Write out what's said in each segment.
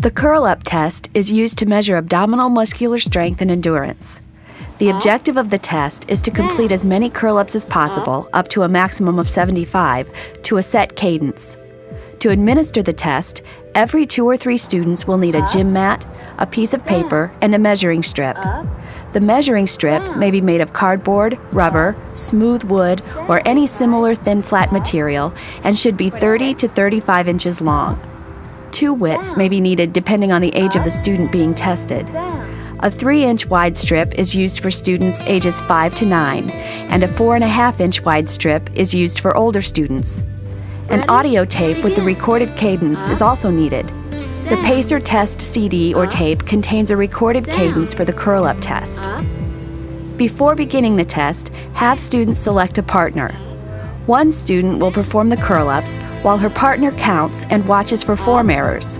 The curl-up test is used to measure abdominal muscular strength and endurance. The objective of the test is to complete as many curl-ups as possible, up to a maximum of 75, to a set cadence. To administer the test, every 2 or 3 students will need a gym mat, a piece of paper, and a measuring strip. The measuring strip may be made of cardboard, rubber, smooth wood, or any similar thin flat material, and should be 30 to 35 inches long. 2 widths may be needed depending on the age of the student being tested. A 3-inch wide strip is used for students ages 5 to 9, and a 4.5-inch wide strip is used for older students. An audio tape with the recorded cadence is also needed. The Pacer Test CD or tape contains a recorded cadence for the curl-up test. Before beginning the test, have students select a partner. One student will perform the curl-ups while her partner counts and watches for form errors.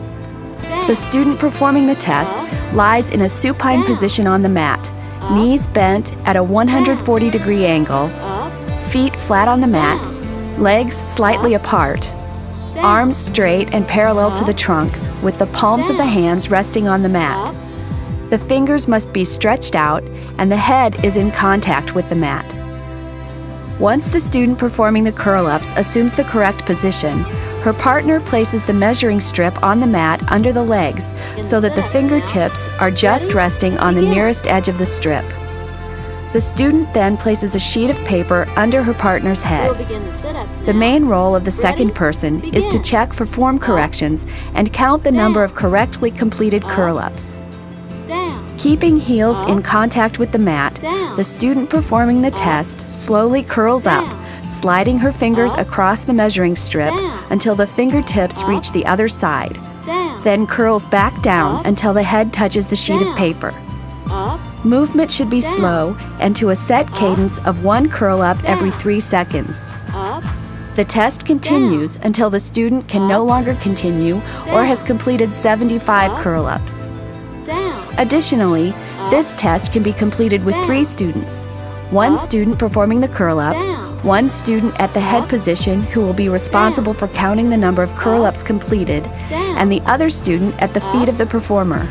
The student performing the test lies in a supine position on the mat, knees bent at a 140-degree angle, feet flat on the mat, legs slightly apart, arms straight and parallel to the trunk with the palms of the hands resting on the mat. The fingers must be stretched out and the head is in contact with the mat. Once the student performing the curl-ups assumes the correct position, her partner places the measuring strip on the mat under the legs so that the fingertips are just resting on the nearest edge of the strip. The student then places a sheet of paper under her partner's head. The main role of the second person is to check for form corrections and count the number of correctly completed curl-ups. Keeping heels in contact with the mat, the student performing the test slowly curls up, sliding her fingers across the measuring strip until the fingertips reach the other side, then curls back down until the head touches the sheet of paper. Movement should be slow and to a set cadence of 1 curl-up every 3 seconds. The test continues until the student can no longer continue or has completed 75 curl-ups. Additionally, this test can be completed with 3 students. 1 student performing the curl-up, 1 student at the head position who will be responsible for counting the number of curl-ups completed, and the other student at the feet of the performer.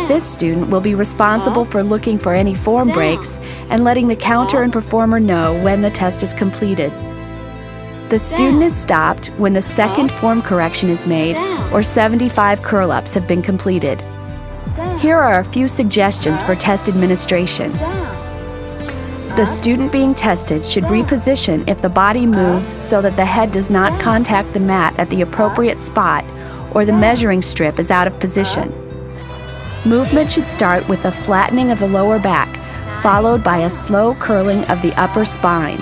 This student will be responsible for looking for any form breaks and letting the counter and performer know when the test is completed. The student is stopped when the second form correction is made or 75 curl-ups have been completed. Here are a few suggestions for test administration. The student being tested should reposition if the body moves so that the head does not contact the mat at the appropriate spot or the measuring strip is out of position. Movement should start with a flattening of the lower back, followed by a slow curling of the upper spine.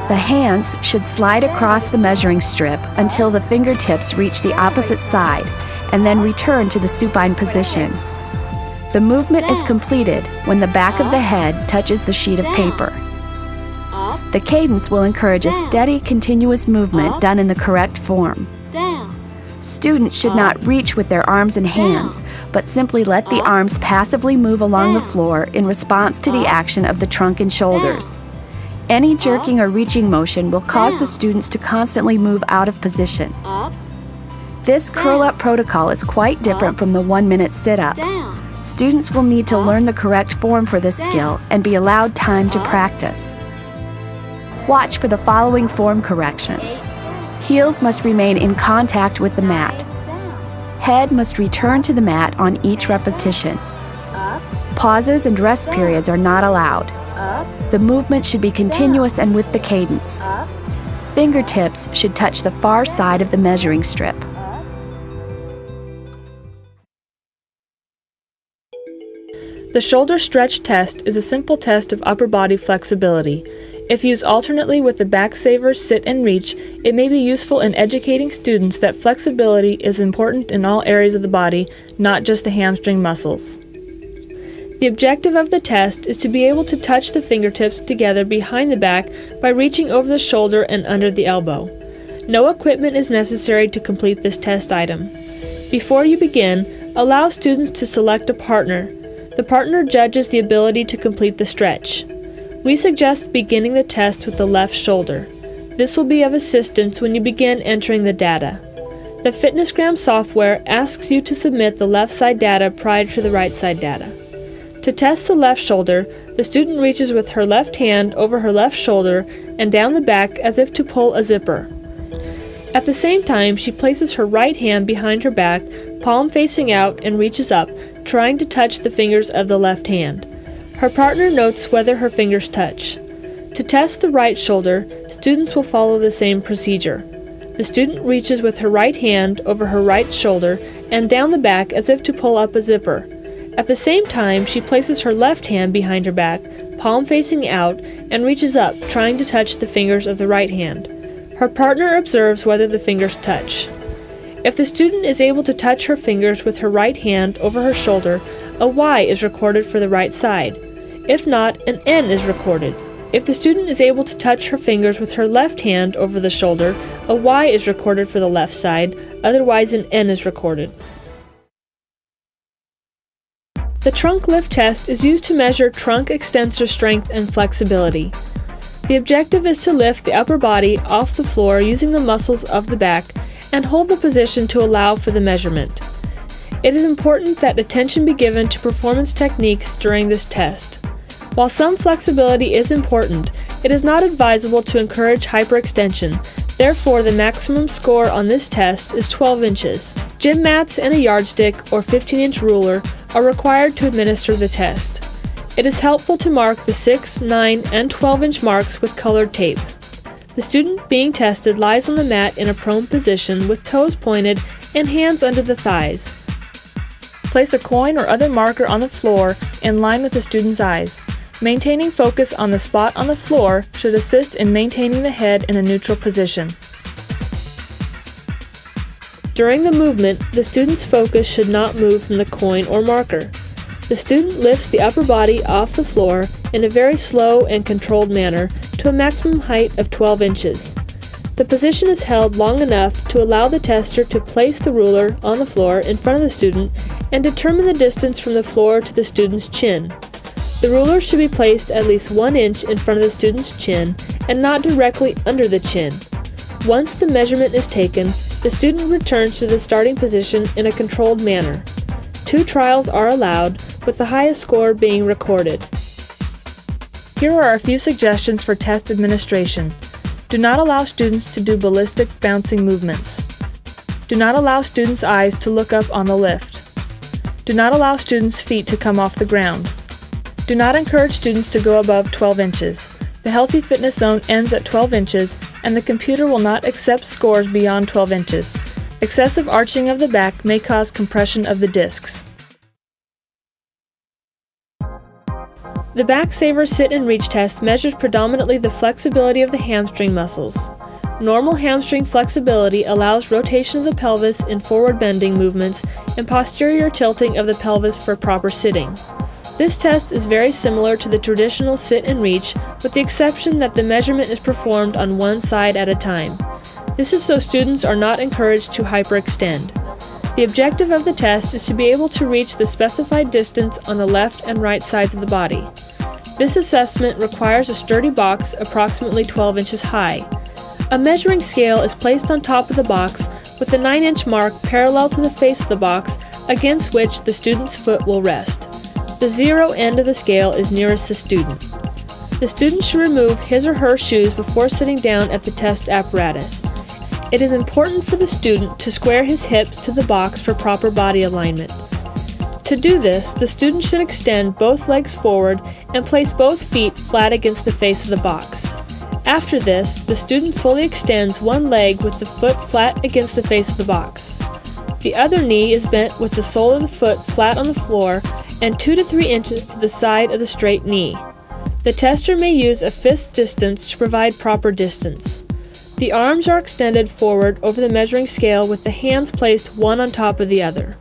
The hands should slide across the measuring strip until the fingertips reach the opposite side, and then return to the supine position. The movement is completed when the back of the head touches the sheet of paper. The cadence will encourage a steady, continuous movement done in the correct form. Students should not reach with their arms and hands, but simply let the arms passively move along the floor in response to the action of the trunk and shoulders. Any jerking or reaching motion will cause the students to constantly move out of position. This curl-up protocol is quite different from the 1-minute sit-up. Students will need to learn the correct form for this skill and be allowed time to practice. Watch for the following form corrections. Heels must remain in contact with the mat. Head must return to the mat on each repetition. Pauses and rest periods are not allowed. The movement should be continuous and with the cadence. Fingertips should touch the far side of the measuring strip. The shoulder stretch test is a simple test of upper body flexibility. If used alternately with the back saver, sit, and reach, it may be useful in educating students that flexibility is important in all areas of the body, not just the hamstring muscles. The objective of the test is to be able to touch the fingertips together behind the back by reaching over the shoulder and under the elbow. No equipment is necessary to complete this test item. Before you begin, allow students to select a partner. The partner judges the ability to complete the stretch. We suggest beginning the test with the left shoulder. This will be of assistance when you begin entering the data. The FitnessGram software asks you to submit the left side data prior to the right side data. To test the left shoulder, the student reaches with her left hand over her left shoulder and down the back as if to pull a zipper. At the same time, she places her right hand behind her back, palm facing out, and reaches up, trying to touch the fingers of the left hand. Her partner notes whether her fingers touch. To test the right shoulder, students will follow the same procedure. The student reaches with her right hand over her right shoulder and down the back as if to pull up a zipper. At the same time, she places her left hand behind her back, palm facing out, and reaches up, trying to touch the fingers of the right hand. Her partner observes whether the fingers touch. If the student is able to touch her fingers with her right hand over her shoulder, a Y is recorded for the right side. If not, an N is recorded. If the student is able to touch her fingers with her left hand over the shoulder, a Y is recorded for the left side, otherwise an N is recorded. The trunk lift test is used to measure trunk extensor strength and flexibility. The objective is to lift the upper body off the floor using the muscles of the back and hold the position to allow for the measurement. It is important that attention be given to performance techniques during this test. While some flexibility is important, it is not advisable to encourage hyperextension. Therefore, the maximum score on this test is 12 inches. Gym mats and a yardstick or 15-inch ruler are required to administer the test. It is helpful to mark the 6, 9, and 12-inch marks with colored tape. The student being tested lies on the mat in a prone position with toes pointed and hands under the thighs. Place a coin or other marker on the floor in line with the student's eyes. Maintaining focus on the spot on the floor should assist in maintaining the head in a neutral position. During the movement, the student's focus should not move from the coin or marker. The student lifts the upper body off the floor in a very slow and controlled manner to a maximum height of 12 inches. The position is held long enough to allow the tester to place the ruler on the floor in front of the student and determine the distance from the floor to the student's chin. The ruler should be placed at least 1 inch in front of the student's chin and not directly under the chin. Once the measurement is taken, the student returns to the starting position in a controlled manner. 2 trials are allowed, with the highest score being recorded. Here are a few suggestions for test administration. Do not allow students to do ballistic bouncing movements. Do not allow students' eyes to look up on the lift. Do not allow students' feet to come off the ground. Do not encourage students to go above 12 inches. The healthy fitness zone ends at 12 inches, and the computer will not accept scores beyond 12 inches. Excessive arching of the back may cause compression of the discs. The back saver sit and reach test measures predominantly the flexibility of the hamstring muscles. Normal hamstring flexibility allows rotation of the pelvis in forward bending movements and posterior tilting of the pelvis for proper sitting. This test is very similar to the traditional sit and reach, with the exception that the measurement is performed on one side at a time. This is so students are not encouraged to hyperextend. The objective of the test is to be able to reach the specified distance on the left and right sides of the body. This assessment requires a sturdy box approximately 12 inches high. A measuring scale is placed on top of the box with the 9-inch mark parallel to the face of the box against which the student's foot will rest. The 0 end of the scale is nearest the student. The student should remove his or her shoes before sitting down at the test apparatus. It is important for the student to square his hips to the box for proper body alignment. To do this, the student should extend both legs forward and place both feet flat against the face of the box. After this, the student fully extends one leg with the foot flat against the face of the box. The other knee is bent with the sole of the foot flat on the floor and 2 to 3 inches to the side of the straight knee. The tester may use a fist distance to provide proper distance. The arms are extended forward over the measuring scale with the hands placed one on top of the other.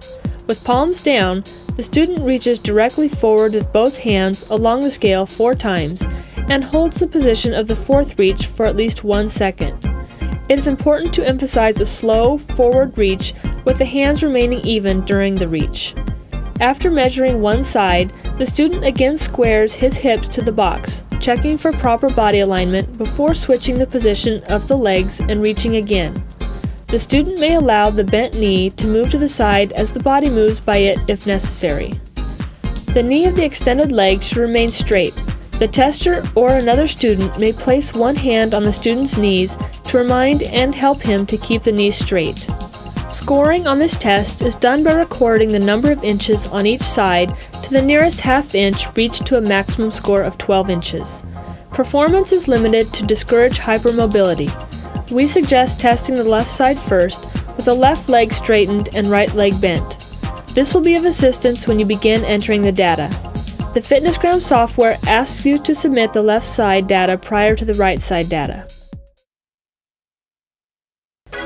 With palms down, the student reaches directly forward with both hands along the scale 4 times and holds the position of the 4th reach for at least 1 second. It is important to emphasize a slow, forward reach with the hands remaining even during the reach. After measuring one side, the student again squares his hips to the box, checking for proper body alignment before switching the position of the legs and reaching again. The student may allow the bent knee to move to the side as the body moves by it if necessary. The knee of the extended leg should remain straight. The tester or another student may place one hand on the student's knees to remind and help him to keep the knees straight. Scoring on this test is done by recording the number of inches on each side to the nearest half inch reached to a maximum score of 12 inches. Performance is limited to discourage hypermobility. We suggest testing the left side first, with the left leg straightened and right leg bent. This will be of assistance when you begin entering the data. The FitnessGram software asks you to submit the left side data prior to the right side data.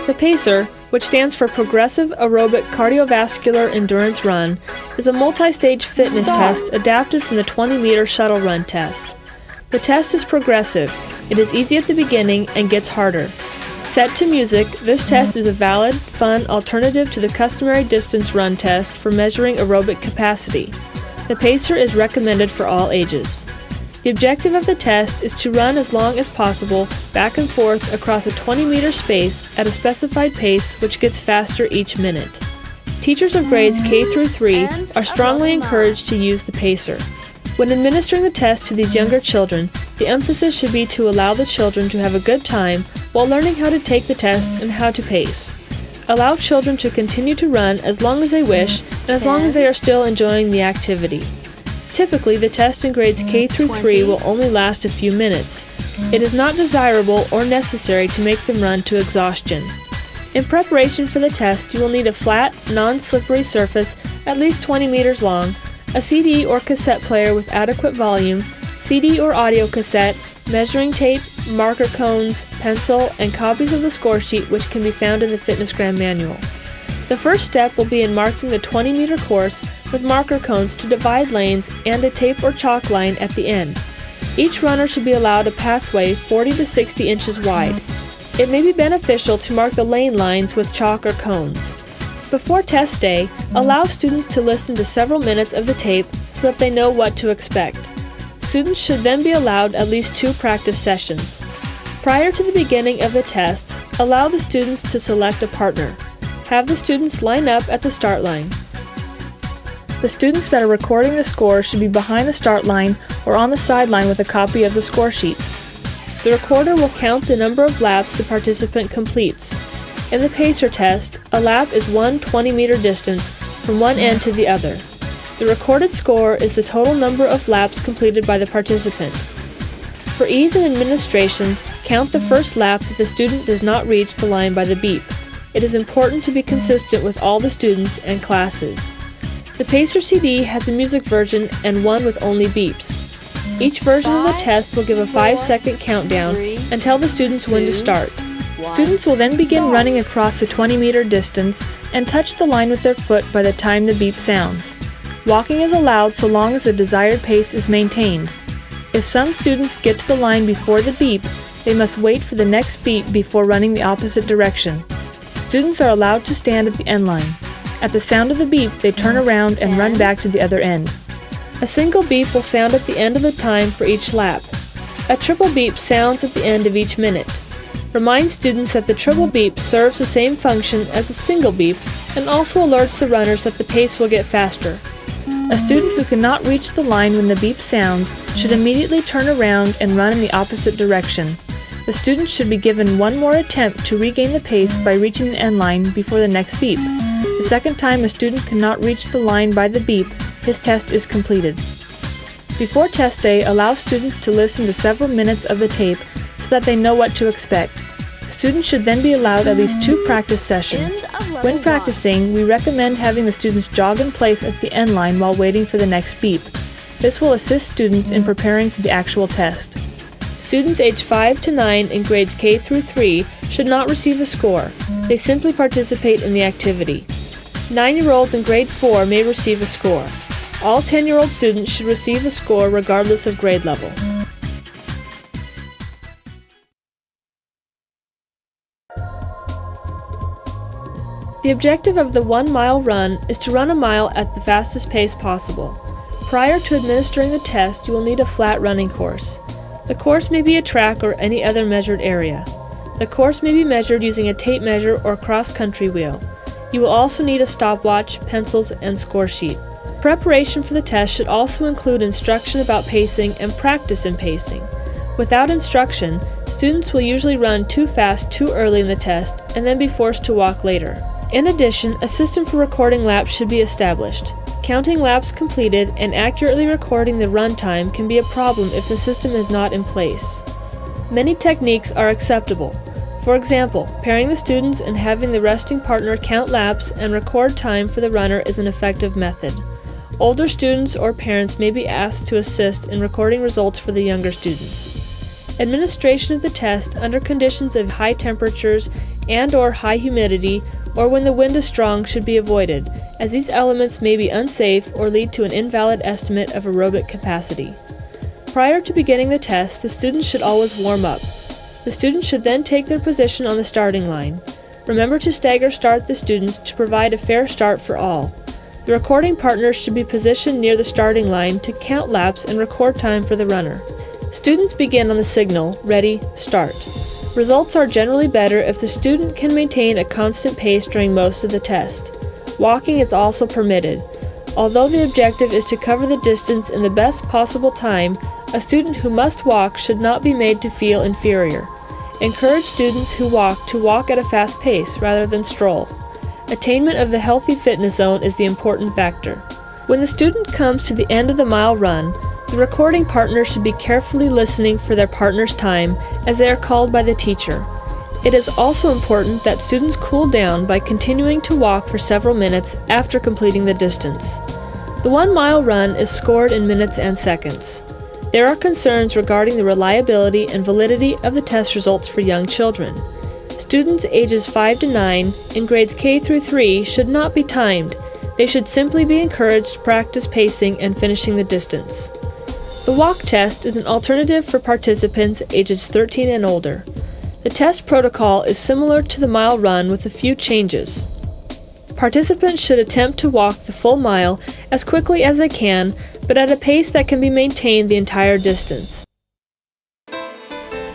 The PACER, which stands for Progressive Aerobic Cardiovascular Endurance Run, is a multi-stage fitness test adapted from the 20-meter shuttle run test. The test is progressive. It is easy at the beginning and gets harder. Set to music, this test is a valid, fun alternative to the customary distance run test for measuring aerobic capacity. The PACER is recommended for all ages. The objective of the test is to run as long as possible back and forth across a 20-meter space at a specified pace which gets faster each minute. Teachers of grades K through 3 are strongly encouraged to use the PACER. When administering the test to these younger children, the emphasis should be to allow the children to have a good time while learning how to take the test and how to pace. Allow children to continue to run as long as they wish and as long as they are still enjoying the activity. Typically, the test in grades K through 3 will only last a few minutes. It is not desirable or necessary to make them run to exhaustion. In preparation for the test, you will need a flat, non-slippery surface at least 20 meters long, a CD or cassette player with adequate volume, CD or audio cassette, measuring tape, marker cones, pencil, and copies of the score sheet which can be found in the FitnessGram manual. The first step will be in marking the 20-meter course with marker cones to divide lanes and a tape or chalk line at the end. Each runner should be allowed a pathway 40 to 60 inches wide. It may be beneficial to mark the lane lines with chalk or cones. Before test day, allow students to listen to several minutes of the tape so that they know what to expect. Students should then be allowed at least 2 practice sessions. Prior to the beginning of the tests, allow the students to select a partner. Have the students line up at the start line. The students that are recording the score should be behind the start line or on the sideline with a copy of the score sheet. The recorder will count the number of laps the participant completes. In the PACER test, a lap is one 20-meter distance from one end to the other. The recorded score is the total number of laps completed by the participant. For ease in administration, count the first lap that the student does not reach the line by the beep. It is important to be consistent with all the students and classes. The PACER CD has a music version and one with only beeps. Each version of the test will give a 5-second countdown and tell the students when to start. Students will then begin running across the 20-meter distance and touch the line with their foot by the time the beep sounds. Walking is allowed so long as the desired pace is maintained. If some students get to the line before the beep, they must wait for the next beep before running the opposite direction. Students are allowed to stand at the end line. At the sound of the beep, they turn around and run back to the other end. A single beep will sound at the end of the time for each lap. A triple beep sounds at the end of each minute. Remind students that the triple beep serves the same function as a single beep and also alerts the runners that the pace will get faster. A student who cannot reach the line when the beep sounds should immediately turn around and run in the opposite direction. The student should be given one more attempt to regain the pace by reaching the end line before the next beep. The second time a student cannot reach the line by the beep, his test is completed. Before test day, allow students to listen to several minutes of the tape so that they know what to expect. Students should then be allowed at least 2 practice sessions. When practicing, we recommend having the students jog in place at the end line while waiting for the next beep. This will assist students in preparing for the actual test. Students aged 5 to 9 in grades K through 3 should not receive a score. They simply participate in the activity. 9-year-olds in grade 4 may receive a score. All 10-year-old students should receive a score regardless of grade level. The objective of the 1-mile run is to run a mile at the fastest pace possible. Prior to administering the test, you will need a flat running course. The course may be a track or any other measured area. The course may be measured using a tape measure or cross-country wheel. You will also need a stopwatch, pencils, and score sheet. Preparation for the test should also include instruction about pacing and practice in pacing. Without instruction, students will usually run too fast too early in the test and then be forced to walk later. In addition, a system for recording laps should be established. Counting laps completed and accurately recording the run time can be a problem if the system is not in place. Many techniques are acceptable. For example, pairing the students and having the resting partner count laps and record time for the runner is an effective method. Older students or parents may be asked to assist in recording results for the younger students. Administration of the test under conditions of high temperatures and/or high humidity or when the wind is strong should be avoided, as these elements may be unsafe or lead to an invalid estimate of aerobic capacity. Prior to beginning the test, the students should always warm up. The students should then take their position on the starting line. Remember to stagger start the students to provide a fair start for all. The recording partners should be positioned near the starting line to count laps and record time for the runner. Students begin on the signal, ready, start. Results are generally better if the student can maintain a constant pace during most of the test. Walking is also permitted. Although the objective is to cover the distance in the best possible time, a student who must walk should not be made to feel inferior. Encourage students who walk to walk at a fast pace rather than stroll. Attainment of the healthy fitness zone is the important factor. When the student comes to the end of the mile run, the recording partner should be carefully listening for their partner's time as they are called by the teacher. It is also important that students cool down by continuing to walk for several minutes after completing the distance. The 1 mile run is scored in minutes and seconds. There are concerns regarding the reliability and validity of the test results for young children. Students ages 5 to 9 in grades K through 3 should not be timed. They should simply be encouraged to practice pacing and finishing the distance. The walk test is an alternative for participants ages 13 and older. The test protocol is similar to the mile run with a few changes. Participants should attempt to walk the full mile as quickly as they can, but at a pace that can be maintained the entire distance.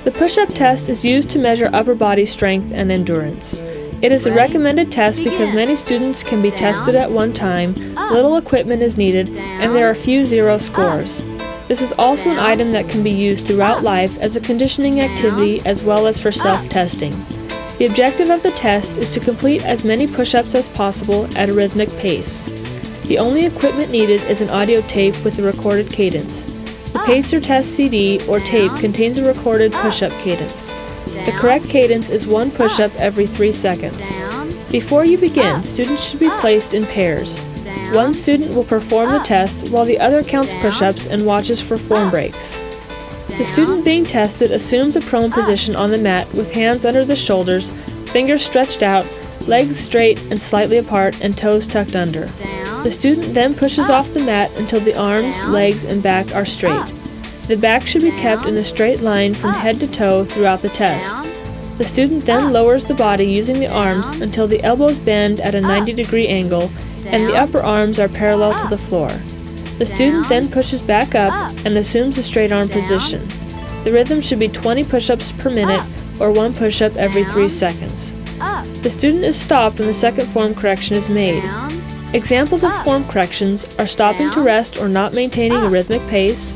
The push-up test is used to measure upper body strength and endurance. It is the recommended test because many students can be tested at one time, little equipment is needed, and there are few zero scores. This is also an item that can be used throughout life as a conditioning activity as well as for self-testing. The objective of the test is to complete as many push-ups as possible at a rhythmic pace. The only equipment needed is an audio tape with a recorded cadence. The Pacer Test CD or tape contains a recorded push-up cadence. The correct cadence is 1 push-up every 3 seconds. Before you begin, students should be placed in pairs. One student will perform the test while the other counts push-ups and watches for form breaks. The student being tested assumes a prone position on the mat with hands under the shoulders, fingers stretched out, legs straight and slightly apart, and toes tucked under. The student then pushes off the mat until the arms, legs, and back are straight. The back should be kept in a straight line from head to toe throughout the test. The student then lowers the body using the arms until the elbows bend at a 90-degree angle and the upper arms are parallel to the floor. The student then pushes back up and assumes a straight arm position. The rhythm should be 20 push-ups per minute or 1 push-up every 3 seconds. The student is stopped when the second form correction is made. Examples of form corrections are stopping to rest or not maintaining a rhythmic pace,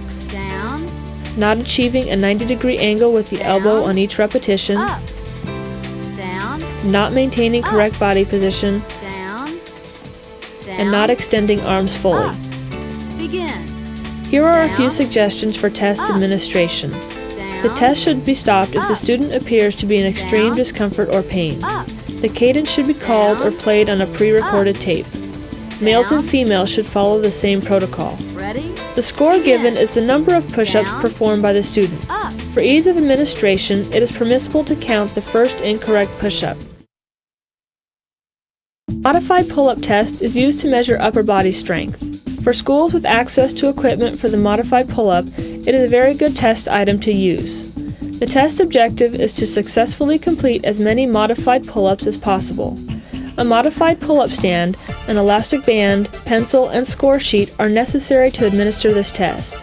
not achieving a 90-degree angle with the elbow on each repetition, not maintaining correct body position, and not extending arms fully. Here are a few suggestions for test administration. The test should be stopped if the student appears to be in extreme discomfort or pain. The cadence should be called or played on a pre-recorded tape. Males and females should follow the same protocol. The score given is the number of push-ups performed by the student. For ease of administration, it is permissible to count the first incorrect push-up. Modified pull-up test is used to measure upper body strength. For schools with access to equipment for the modified pull-up, it is a very good test item to use. The test objective is to successfully complete as many modified pull-ups as possible. A modified pull-up stand, an elastic band, pencil, and score sheet are necessary to administer this test.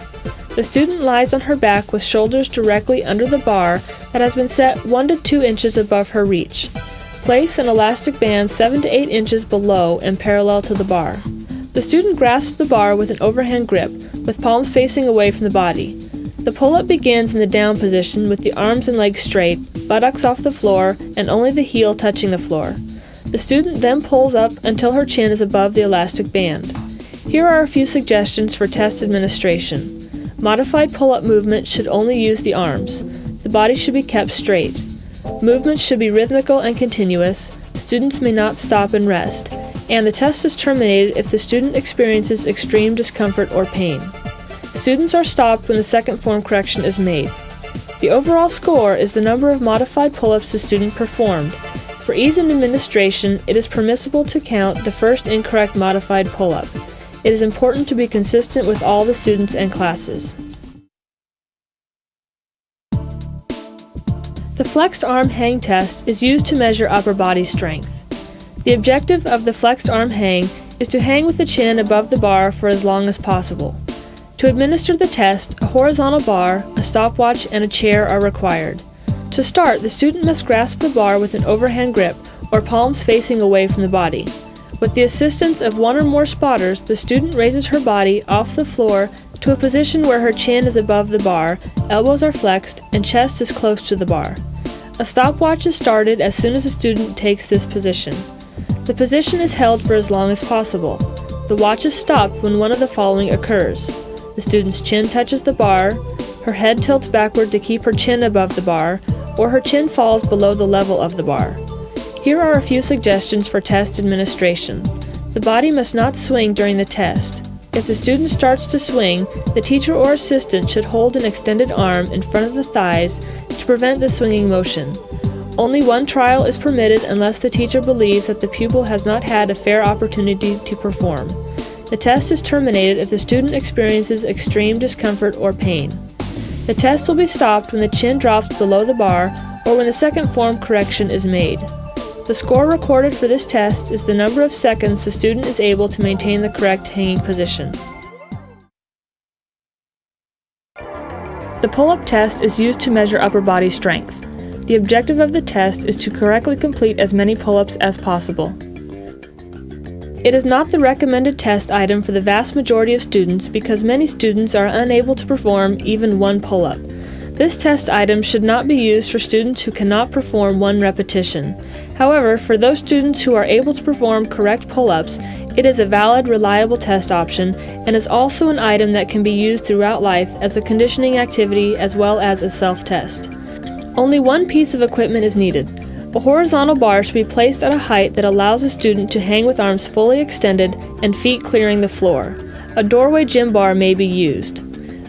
The student lies on her back with shoulders directly under the bar that has been set 1 to 2 inches above her reach. Place an elastic band 7 to 8 inches below and parallel to the bar. The student grasps the bar with an overhand grip, with palms facing away from the body. The pull-up begins in the down position with the arms and legs straight, buttocks off the floor, and only the heel touching the floor. The student then pulls up until her chin is above the elastic band. Here are a few suggestions for test administration. Modified pull-up movement should only use the arms. The body should be kept straight. Movements should be rhythmical and continuous. Students may not stop and rest. And the test is terminated if the student experiences extreme discomfort or pain. Students are stopped when the second form correction is made. The overall score is the number of modified pull-ups the student performed. For ease in administration, it is permissible to count the first incorrect modified pull-up. It is important to be consistent with all the students and classes. The flexed arm hang test is used to measure upper body strength. The objective of the flexed arm hang is to hang with the chin above the bar for as long as possible. To administer the test, a horizontal bar, a stopwatch, and a chair are required. To start, the student must grasp the bar with an overhand grip or palms facing away from the body. With the assistance of 1 or more spotters, the student raises her body off the floor to a position where her chin is above the bar, elbows are flexed, and chest is close to the bar. A stopwatch is started as soon as the student takes this position. The position is held for as long as possible. The watch is stopped when one of the following occurs. The student's chin touches the bar, her head tilts backward to keep her chin above the bar, or her chin falls below the level of the bar. Here are a few suggestions for test administration. The body must not swing during the test. If the student starts to swing, the teacher or assistant should hold an extended arm in front of the thighs to prevent the swinging motion. Only one trial is permitted unless the teacher believes that the pupil has not had a fair opportunity to perform. The test is terminated if the student experiences extreme discomfort or pain. The test will be stopped when the chin drops below the bar or when the second form correction is made. The score recorded for this test is the number of seconds the student is able to maintain the correct hanging position. The pull-up test is used to measure upper body strength. The objective of the test is to correctly complete as many pull-ups as possible. It is not the recommended test item for the vast majority of students because many students are unable to perform even 1 pull-up. This test item should not be used for students who cannot perform 1 repetition. However, for those students who are able to perform correct pull-ups, it is a valid, reliable test option and is also an item that can be used throughout life as a conditioning activity as well as a self-test. Only 1 piece of equipment is needed. A horizontal bar should be placed at a height that allows a student to hang with arms fully extended and feet clearing the floor. A doorway gym bar may be used.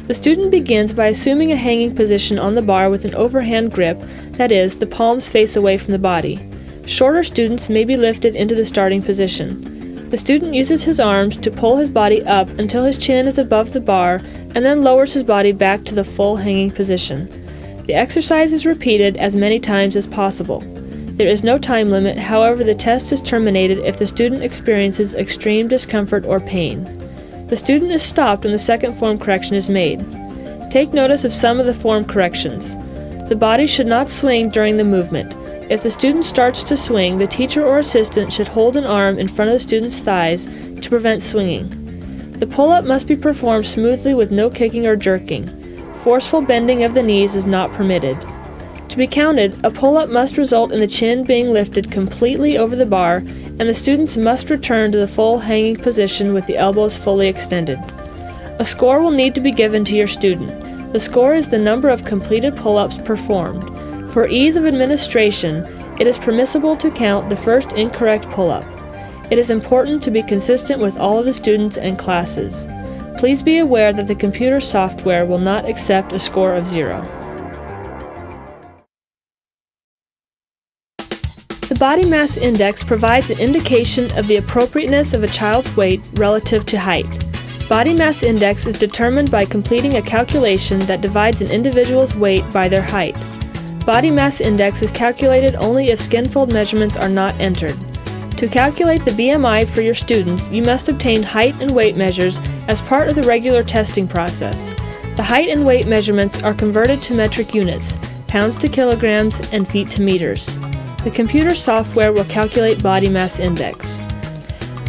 The student begins by assuming a hanging position on the bar with an overhand grip, that is, the palms face away from the body. Shorter students may be lifted into the starting position. The student uses his arms to pull his body up until his chin is above the bar and then lowers his body back to the full hanging position. The exercise is repeated as many times as possible. There is no time limit, however, the test is terminated if the student experiences extreme discomfort or pain. The student is stopped when the second form correction is made. Take notice of some of the form corrections. The body should not swing during the movement. If the student starts to swing, the teacher or assistant should hold an arm in front of the student's thighs to prevent swinging. The pull-up must be performed smoothly with no kicking or jerking. Forceful bending of the knees is not permitted. To be counted, a pull-up must result in the chin being lifted completely over the bar, and the students must return to the full hanging position with the elbows fully extended. A score will need to be given to your student. The score is the number of completed pull-ups performed. For ease of administration, it is permissible to count the first incorrect pull-up. It is important to be consistent with all of the students and classes. Please be aware that the computer software will not accept a score of 0. The body mass index provides an indication of the appropriateness of a child's weight relative to height. Body mass index is determined by completing a calculation that divides an individual's weight by their height. Body mass index is calculated only if skin fold measurements are not entered. To calculate the BMI for your students, you must obtain height and weight measures as part of the regular testing process. The height and weight measurements are converted to metric units. pounds to kilograms, and feet to meters. The computer software will calculate body mass index.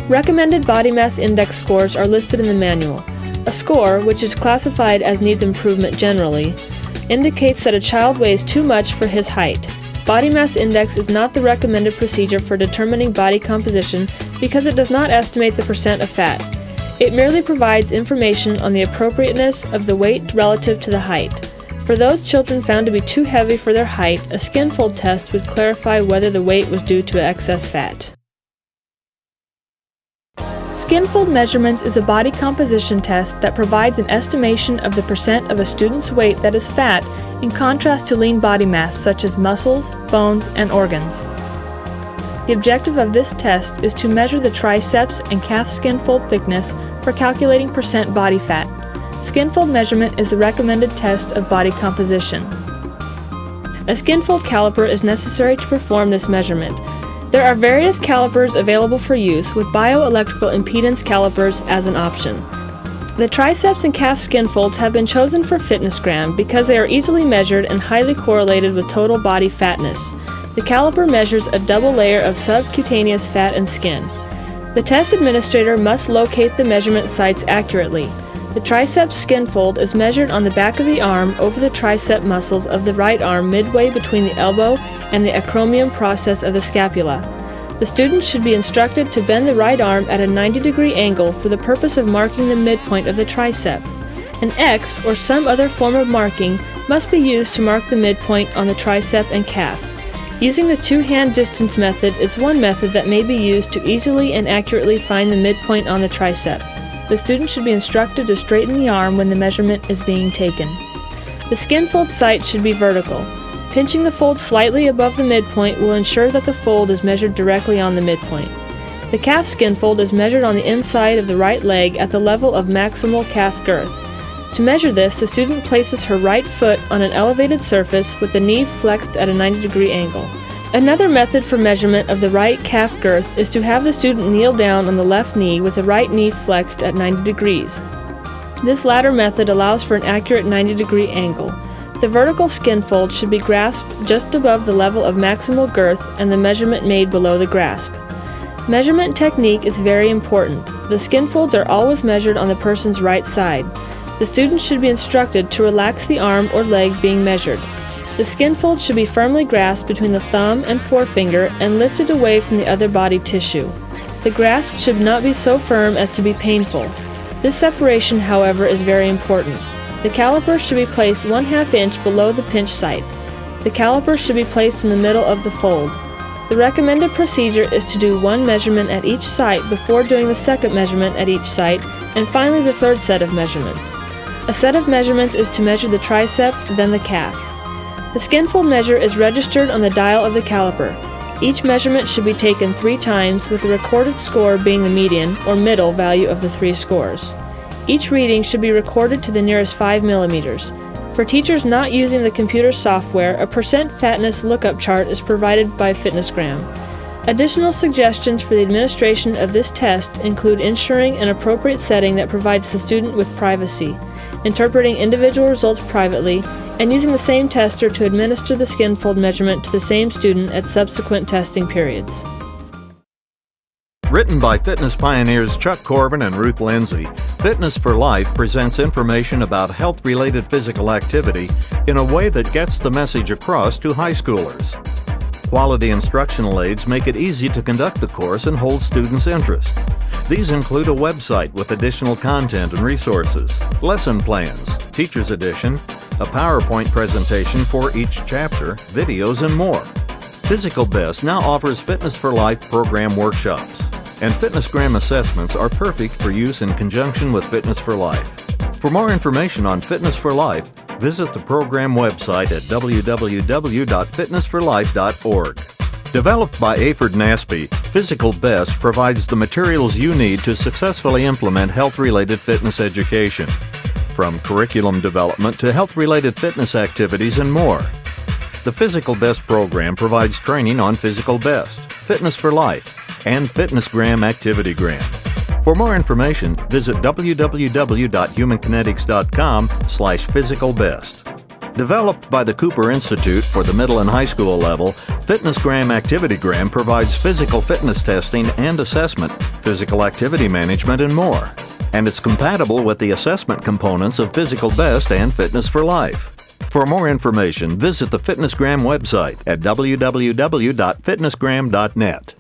Recommended body mass index scores are listed in the manual. A score, which is classified as needs improvement generally, indicates that a child weighs too much for his height. Body mass index is not the recommended procedure for determining body composition because it does not estimate the percent of fat. It merely provides information on the appropriateness of the weight relative to the height. For those children found to be too heavy for their height, a skin fold test would clarify whether the weight was due to excess fat. Skin fold measurements is a body composition test that provides an estimation of the percent of a student's weight that is fat in contrast to lean body mass such as muscles, bones, and organs. The objective of this test is to measure the triceps and calf skin fold thickness for calculating percent body fat. Skin fold measurement is the recommended test of body composition. A skin fold caliper is necessary to perform this measurement. There are various calipers available for use, with bioelectrical impedance calipers as an option. The triceps and calf skin folds have been chosen for FitnessGram because they are easily measured and highly correlated with total body fatness. The caliper measures a double layer of subcutaneous fat and skin. The test administrator must locate the measurement sites accurately. The triceps skin fold is measured on the back of the arm over the tricep muscles of the right arm midway between the elbow and the acromion process of the scapula. The student should be instructed to bend the right arm at a 90-degree angle for the purpose of marking the midpoint of the tricep. An X or some other form of marking must be used to mark the midpoint on the tricep and calf. Using the two-hand distance method is one method that may be used to easily and accurately find the midpoint on the tricep. The student should be instructed to straighten the arm when the measurement is being taken. The skin fold site should be vertical. Pinching the fold slightly above the midpoint will ensure that the fold is measured directly on the midpoint. The calf skin fold is measured on the inside of the right leg at the level of maximal calf girth. To measure this, the student places her right foot on an elevated surface with the knee flexed at a 90-degree angle. Another method for measurement of the right calf girth is to have the student kneel down on the left knee with the right knee flexed at 90 degrees. This latter method allows for an accurate 90-degree angle. The vertical skin fold should be grasped just above the level of maximal girth and the measurement made below the grasp. Measurement technique is very important. The skin folds are always measured on the person's right side. The student should be instructed to relax the arm or leg being measured. The skin fold should be firmly grasped between the thumb and forefinger and lifted away from the other body tissue. The grasp should not be so firm as to be painful. This separation, however, is very important. The caliper should be placed 1/2 inch below the pinch site. The caliper should be placed in the middle of the fold. The recommended procedure is to do one measurement at each site before doing the second measurement at each site, and finally the third set of measurements. A set of measurements is to measure the tricep, then the calf. The skin fold measure is registered on the dial of the caliper. Each measurement should be taken 3 times, with the recorded score being the median or middle value of the 3 scores. Each reading should be recorded to the nearest 5 millimeters. For teachers not using the computer software, a percent fatness lookup chart is provided by FitnessGram. Additional suggestions for the administration of this test include ensuring an appropriate setting that provides the student with privacy, interpreting individual results privately, and using the same tester to administer the skin fold measurement to the same student at subsequent testing periods. Written by fitness pioneers Chuck Corbin and Ruth Lindsay, Fitness for Life presents information about health-related physical activity in a way that gets the message across to high schoolers. Quality instructional aids make it easy to conduct the course and hold students' interest. These include a website with additional content and resources, lesson plans, teacher's edition, a PowerPoint presentation for each chapter, videos, and more. Physical Best now offers Fitness for Life program workshops, and FitnessGram assessments are perfect for use in conjunction with Fitness for Life. For more information on Fitness for Life, visit the program website at www.fitnessforlife.org. Developed by Aford Nasby, Physical Best provides the materials you need to successfully implement health-related fitness education, from curriculum development to health-related fitness activities and more. The Physical Best program provides training on Physical Best, Fitness for Life, and FitnessGram ActivityGram. For more information, visit www.humankinetics.com/physicalbest. Developed by the Cooper Institute for the middle and high school level, FitnessGram ActivityGram provides physical fitness testing and assessment, physical activity management, and more. And it's compatible with the assessment components of Physical Best and Fitness for Life. For more information, visit the FitnessGram website at www.fitnessgram.net.